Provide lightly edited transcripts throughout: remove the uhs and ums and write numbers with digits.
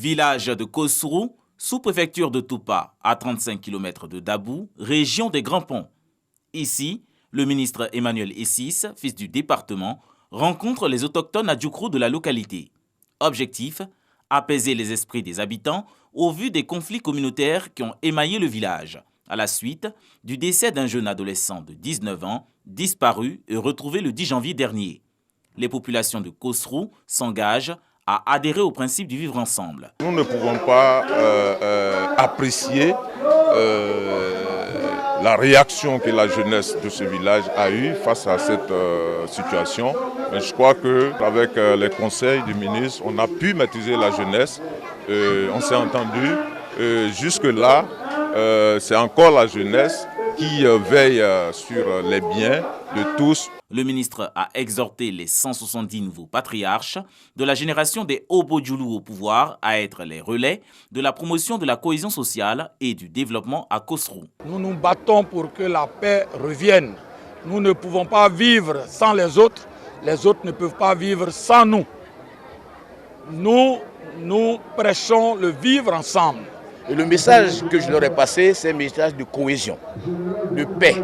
Village de Kosrou, sous-préfecture de Toupa, à 35 km de Dabou, région des Grands Ponts. Ici, le ministre Emmanuel Essis, fils du département, rencontre les autochtones adjoukrous de la localité. Objectif, apaiser les esprits des habitants au vu des conflits communautaires qui ont émaillé le village, à la suite du décès d'un jeune adolescent de 19 ans, disparu et retrouvé le 10 janvier dernier. Les populations de Kosrou s'engagent à adhérer au principe du vivre ensemble. Nous ne pouvons pas apprécier la réaction que la jeunesse de ce village a eue face à cette situation. Mais je crois qu'avec les conseils du ministre, on a pu maîtriser la jeunesse. On s'est entendu. Jusque-là, c'est encore la jeunesse qui veille sur les biens de tous. Le ministre a exhorté les 170 nouveaux patriarches de la génération des Obodjoulou au pouvoir à être les relais de la promotion de la cohésion sociale et du développement à Kosrou. Nous nous battons pour que la paix revienne. Nous ne pouvons pas vivre sans les autres ne peuvent pas vivre sans nous. Nous prêchons le vivre ensemble. Et le message que je leur ai passé, c'est un message de cohésion, de paix.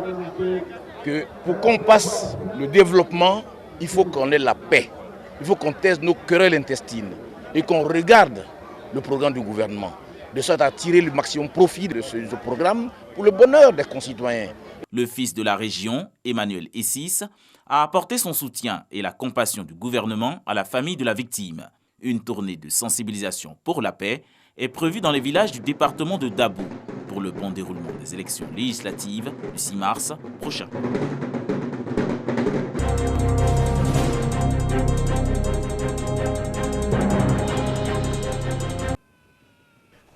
Que pour qu'on passe le développement, il faut qu'on ait la paix. Il faut qu'on taise nos querelles intestines et qu'on regarde le programme du gouvernement, de sorte à tirer le maximum profit de ce programme pour le bonheur des concitoyens. Le fils de la région, Emmanuel Essis, a apporté son soutien et la compassion du gouvernement à la famille de la victime. Une tournée de sensibilisation pour la paix est prévue dans les villages du département de Dabou pour le bon déroulement des élections législatives du 6 mars prochain.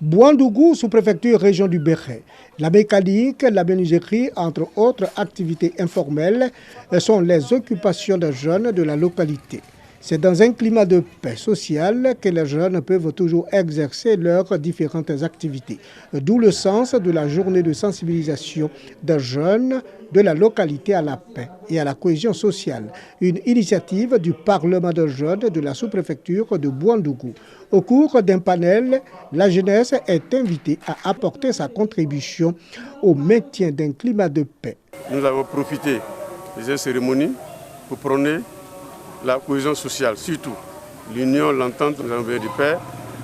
Bouandougou, sous-préfecture région du Béret. La mécanique, la menuiserie, entre autres activités informelles, sont les occupations des jeunes de la localité. C'est dans un climat de paix sociale que les jeunes peuvent toujours exercer leurs différentes activités. D'où le sens de la journée de sensibilisation des jeunes de la localité à la paix et à la cohésion sociale. Une initiative du Parlement des jeunes de la sous-préfecture de Bouandougou. Au cours d'un panel, la jeunesse est invitée à apporter sa contribution au maintien d'un climat de paix. Nous avons profité de cette cérémonie pour prôner la cohésion sociale, surtout l'union, l'entente, nous avons besoin de paix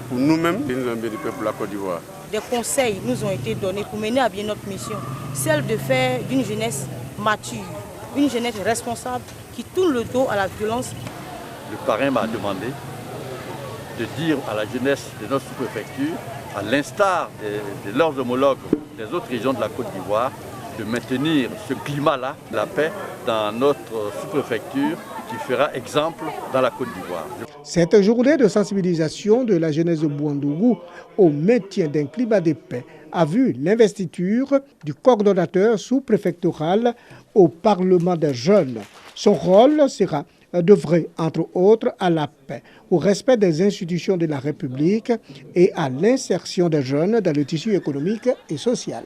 pour nous-mêmes et nous avons besoin de paix pour la Côte d'Ivoire. Des conseils nous ont été donnés pour mener à bien notre mission, celle de faire d'une jeunesse mature, une jeunesse responsable qui tourne le dos à la violence. Le parrain m'a demandé de dire à la jeunesse de notre sous-préfecture, à l'instar de leurs homologues des autres régions de la Côte d'Ivoire, de maintenir ce climat-là, la paix, dans notre sous-préfecture, qui fera exemple dans la Côte d'Ivoire. Cette journée de sensibilisation de la jeunesse de Bouandougou au maintien d'un climat de paix a vu l'investiture du coordonnateur sous-préfectoral au Parlement des jeunes. Son rôle sera d'œuvrer, entre autres, à la paix, au respect des institutions de la République et à l'insertion des jeunes dans le tissu économique et social.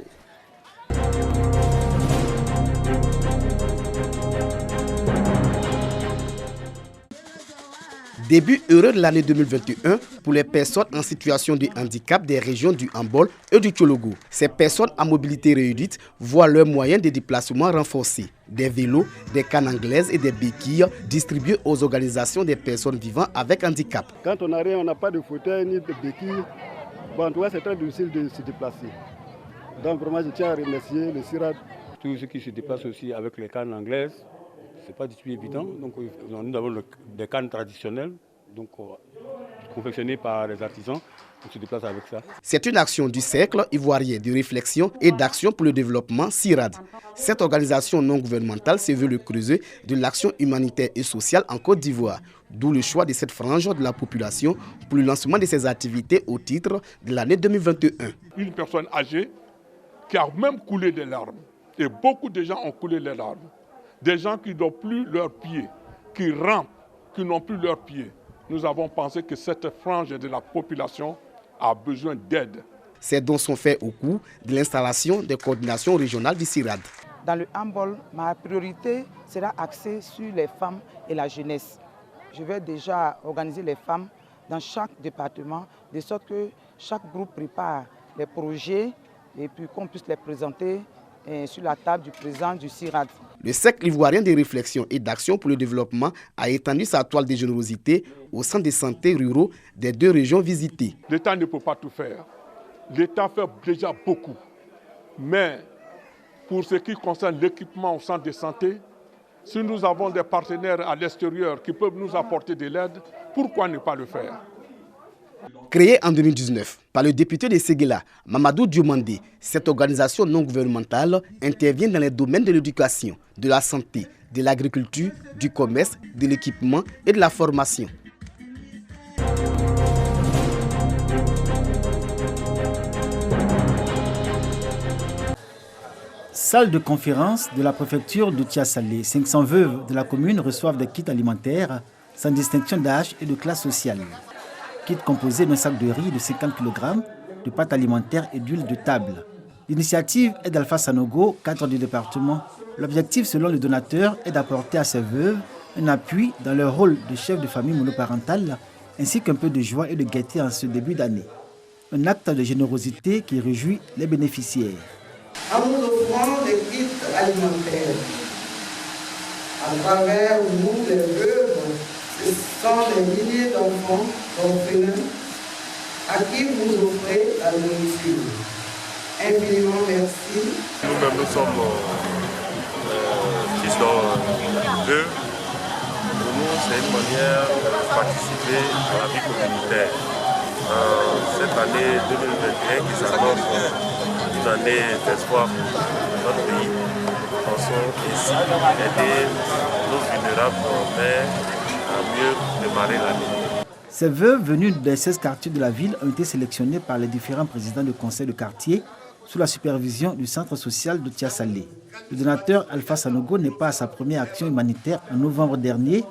Début heureux de l'année 2021 pour les personnes en situation de handicap des régions du Hambol et du Tchologo. Ces personnes à mobilité réduite voient leurs moyens de déplacement renforcés. Des vélos, des cannes anglaises et des béquilles distribués aux organisations des personnes vivant avec handicap. Quand on n'a rien, on n'a pas de fauteuil ni de béquilles. Bon, en tout cas, c'est très difficile de se déplacer. Donc vraiment, je tiens à remercier le CIRAD. Tous ceux qui se déplacent aussi avec les cannes anglaises. Ce n'est pas du tout évident. Donc, nous avons des cannes traditionnelles, donc confectionnées par les artisans. On se déplace avec ça. C'est une action du Cercle ivoirien de réflexion et d'action pour le développement CIRAD. Cette organisation non gouvernementale se veut le creuset de l'action humanitaire et sociale en Côte d'Ivoire. D'où le choix de cette frange de la population pour le lancement de ses activités au titre de l'année 2021. Une personne âgée qui a même coulé des larmes. Et beaucoup de gens ont coulé les larmes. Des gens qui n'ont plus leurs pieds, qui rampent, qui n'ont plus leurs pieds. Nous avons pensé que cette frange de la population a besoin d'aide. Ces dons sont faits au cours de l'installation des coordinations régionales du CIRAD. Dans le handball, ma priorité sera axée sur les femmes et la jeunesse. Je vais déjà organiser les femmes dans chaque département, de sorte que chaque groupe prépare les projets et puis qu'on puisse les présenter sur la table du président du CIRAD. Le Cercle ivoirien de réflexion et d'action pour le développement a étendu sa toile de générosité au centre de santé ruraux des 2 régions visitées. L'État ne peut pas tout faire. L'État fait déjà beaucoup. Mais pour ce qui concerne l'équipement au centre de santé, si nous avons des partenaires à l'extérieur qui peuvent nous apporter de l'aide, pourquoi ne pas le faire? Créée en 2019 par le député de Séguéla, Mamadou Diomandé, cette organisation non gouvernementale intervient dans les domaines de l'éducation, de la santé, de l'agriculture, du commerce, de l'équipement et de la formation. Salle de conférence de la préfecture de Tia-Salé. 500 veuves de la commune reçoivent des kits alimentaires sans distinction d'âge et de classe sociale. Kit composé d'un sac de riz de 50 kg, de pâtes alimentaires et d'huile de table. L'initiative est d'Alpha Sanogo, cadre du département. L'objectif, selon le donateur, est d'apporter à ces veuves un appui dans leur rôle de chef de famille monoparentale, ainsi qu'un peu de joie et de gaieté en ce début d'année. Un acte de générosité qui réjouit les bénéficiaires. En nous offrant des kits alimentaires, à travers nous, les veuves, ce sont des milliers d'enfants orphelins à qui vous offrez la nourriture. Infiniment merci. Nous-mêmes, nous sommes qui sont veuves. Pour nous, c'est une manière de participer à la vie communautaire. Cette année 2021 qui s'annonce une année d'espoir pour notre pays, nous pensons ici aider nos vulnérables mères à mieux démarrer l'année. Ces veuves venues des 16 quartiers de la ville ont été sélectionnées par les différents présidents de conseils de quartier sous la supervision du centre social de Tia-Salé. Le donateur Alpha Sanogo n'est pas à sa première action humanitaire. En novembre dernier,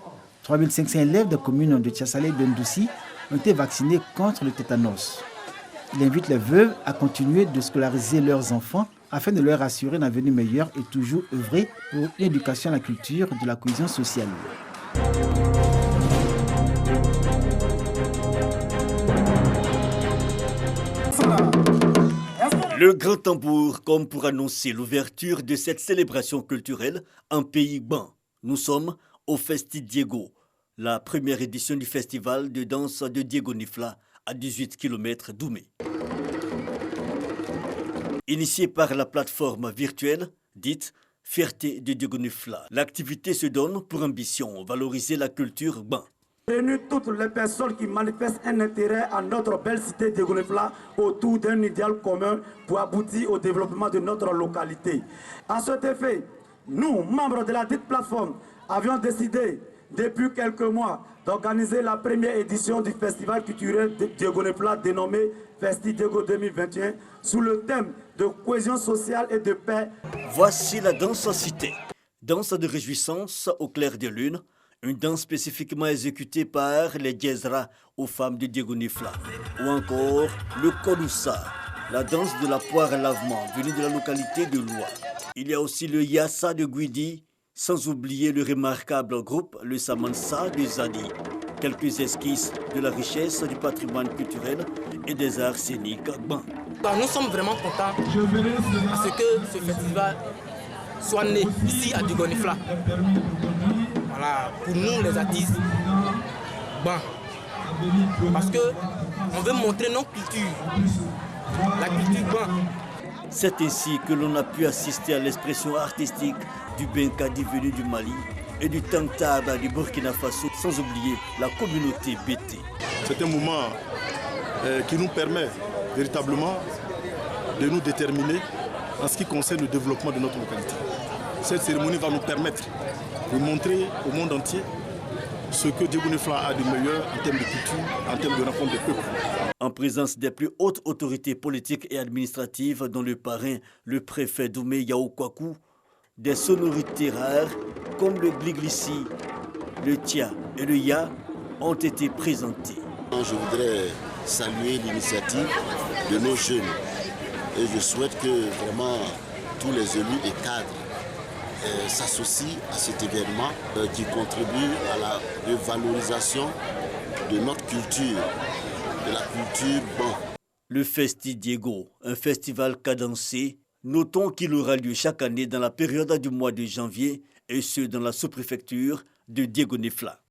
3500 élèves des communes de Tia-Salé et de Ndoussi ont été vaccinés contre le tétanos. Il invite les veuves à continuer de scolariser leurs enfants afin de leur assurer un avenir meilleur et toujours œuvrer pour l'éducation à la culture de la cohésion sociale. Le grand tambour comme pour annoncer l'ouverture de cette célébration culturelle en pays ban. Nous sommes au Festi Diego, la première édition du festival de danse de Diego Nifla à 18 km d'Oumé. Initiée par la plateforme virtuelle dite Fierté de Diego Nifla, l'activité se donne pour ambition valoriser la culture ban. Réunir toutes les personnes qui manifestent un intérêt à notre belle cité de Diego Nifla autour d'un idéal commun pour aboutir au développement de notre localité. À cet effet, nous, membres de la dite plateforme, avions décidé depuis quelques mois d'organiser la première édition du festival culturel de Diego Nifla dénommé Festi Diego 2021 sous le thème de cohésion sociale et de paix. Voici la danse en cité. Danse de réjouissance au clair de lune, une danse spécifiquement exécutée par les Djezra aux femmes de Diego Nifla. Ou encore le Kodoussa, la danse de la poire à lavement venue de la localité de Loua. Il y a aussi le Yassa de Guidi, sans oublier le remarquable groupe le Samansa de Zadi. Quelques esquisses de la richesse du patrimoine culturel et des arts scéniques ban. Nous sommes vraiment contents parce que ce festival soit né ici à Diego Nifla. Voilà, pour nous les artistes ban. Parce qu'on veut montrer nos cultures, la culture ban. C'est ainsi que l'on a pu assister à l'expression artistique du Benkadi venu du Mali et du Tantaba du Burkina Faso, sans oublier la communauté BT. C'est un moment qui nous permet véritablement de nous déterminer en ce qui concerne le développement de notre localité. Cette cérémonie va nous permettre de montrer au monde entier ce que Diego Nifla a de meilleur en termes de culture, en termes de rencontre des peuples. En présence des plus hautes autorités politiques et administratives, dont le parrain, le préfet Doumé Yao Kwaku, des sonorités rares comme le gliglissi, le tia et le ya ont été présentées. Je voudrais saluer l'initiative de nos jeunes et je souhaite que vraiment tous les élus et cadres s'associent à cet événement qui contribue à la revalorisation de notre culture, de la culture bon. Le Festi Diego, un festival cadencé, notons qu'il aura lieu chaque année dans la période du mois de janvier et ce dans la sous-préfecture de Diégonifla.